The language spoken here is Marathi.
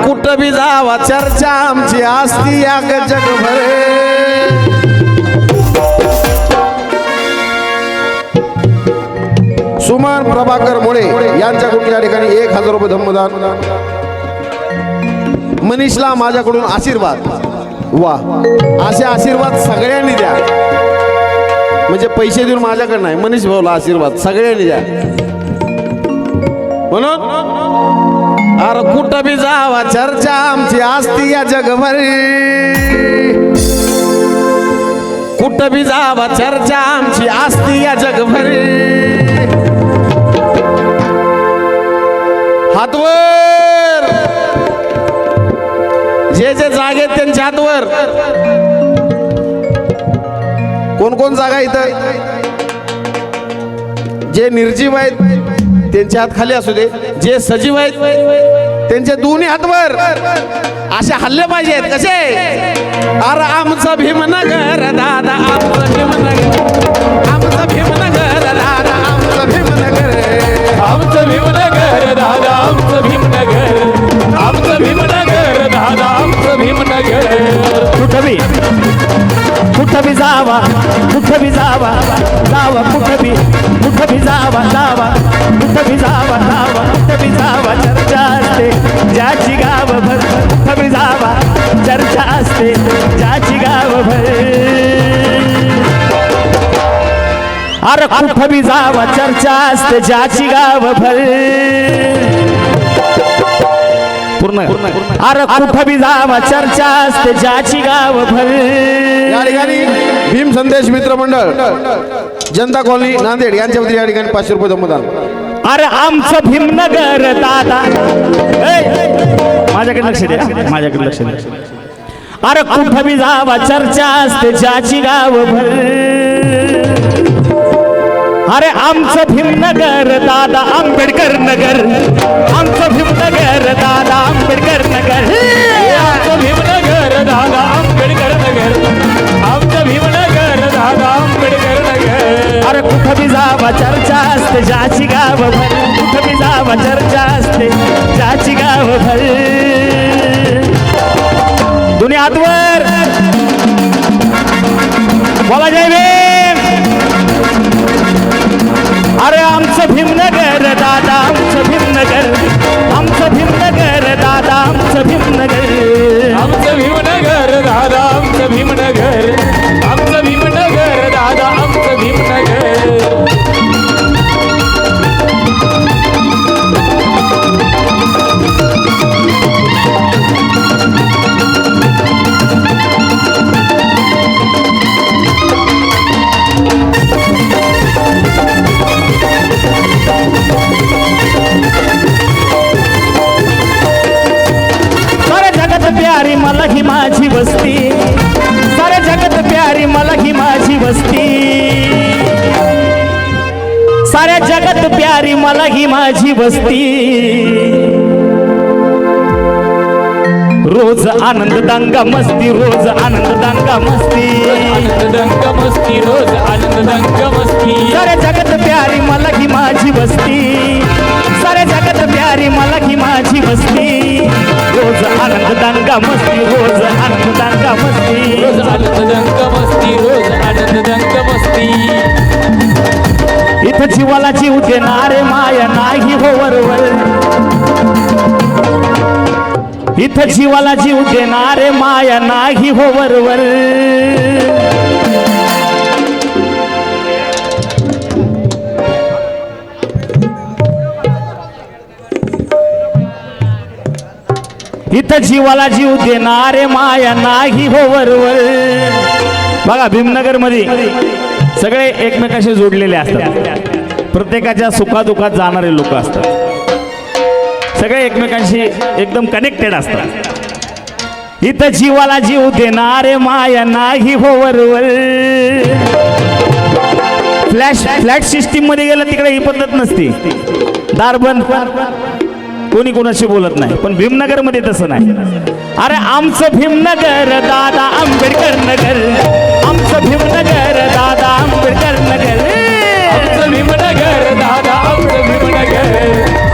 कुठं बी जावा चर्चा आमची असती या जगभर। सुमन प्रभाकर मुळे यांच्याकडून या ठिकाणी 1000 रुपये धम्मदान। मनीषला माझ्याकडून आशीर्वाद। वा, असे आशीर्वाद सगळ्यांनी द्या, म्हणजे पैसे देऊन माझ्याकडे नाही, मनीष भाऊला आशीर्वाद सगळ्यांनी द्या म्हणून। अरे कुठं बी जावा चर्चा आमची असती या जगभर, कुठं बी जावा चर्चा आमची असती या जगभर। हातवर जे जे जागे त्यांच्या हातवर। कोण कोण जागा इथं जे निर्जीव आहेत त्यांचे हात खाली असू दे, जे सजीव आहेत त्यांचे दोन्ही हातवर असे हल्ले पाहिजेत। कसे? अरे आमचं भीमनगर दादा, आमचं भीमनगर, आमचं भीमनगर दादा, आमचं भीमनगर, आमचं भीमनगर दादा, आमचं भीमनगर, आमचं भीमनगर दादा, आमचं भीमनगर। कुठं बी जावा, कुठं बी जावा, जावा कुठं बी जावा, जावा कुठं बी जावा, जावा कुठं बी जावा, चर्चा असते ज्याची गावभर। कुठं बी जावा चर्चा असते ज्याची गावभर। अरे कुठं बी जावा चर्चा असते ज्याची गावभर। पूर्ण अरे कुठं बी जावा चर्चा असते ज्याची गावभर। या ठिकाणी भीम संदेश मित्र मंडळ जनता कॉलनी नांदेड यांच्या वतीने या ठिकाणी 500 रुपये धम्मदान। अरे आमचं भीमनगर दादा, माझ्याकडे लक्ष द्या, माझ्याकडे लक्ष द्या। अरे कुठं बी जावा चर्चा असते ज्याची गावभर। अरे आमचं भीमनगर दादा, आंबेडकर नगर, आमचं भीमनगर दादा, आंबेडकर नगर, आमचं भीमनगर दादा, आंबेडकर नगर, आमचं भीमनगर दादा, आंबेडकर नगर। अरे कुठं बी जावा चर्चा असते ज्याची गावभर। कुठं बी जावा चर्चा असते ज्याची गावभर। दोन्ही हातवर बोला जय भीम। अरे आमचं भीमनगर दादा, आमचं भीमनगर, आमचं भीमनगर दादा, आमचं भीमनगर, आमचं भीमनगर दादा, आमचं भीमनगर, आमचं भीमनगर दादा, आमचं भीमनगर। प्यारी मला ही माझी वस्ती, साऱ्या जगत प्यारी मला ही माझी वस्ती, साऱ्या जगत प्यारी मला ही माझी वस्ती। रोज आनंद दंगा मस्ती, रोज आनंद दंगा मस्ती, आनंद दंगा मस्ती, रोज आनंद दंगा मस्ती। साऱ्या जगत प्यारी मला ही माझी वस्ती, साऱ्या जगत प्यारी मला ही माझी वस्ती। रोज आनंद दंगा मस्ती, रोज आनंद दंगा मस्ती, रोज आनंद दंगा मस्ती, रोज आनंद दंगा मस्ती। इथं जीवाला जीव देणारे माया नाही हो वरवर, इथं जीवाला जीव देणारे माया नाही हो वरवर। इथं जीवाला जीव देणारे माया नाही हो वरवर। बघा भीमनगर मध्ये सगळे एकमेकाशी जोडलेले असतात, प्रत्येकाच्या सुखादुखात जाणारे लोक असतात, सगळे एकमेकांशी एकदम कनेक्टेड असतात। इथं जीवाला जीव देणारे माया नाही हो वरवर। फ्लॅट सिस्टीम मध्ये गेलं तिकडे ही पद्धत नसती, दार बंद, कोणी कोणाशी बोलत नाही, पण भीमनगर मध्ये तसं नाही। अरे आमचं भीमनगर दादा, आंबेडकर नगर, आमचं भीमनगर दादा, आंबेडकर नगर, आमचं भीमनगर दादा, आमचं भीमनगर,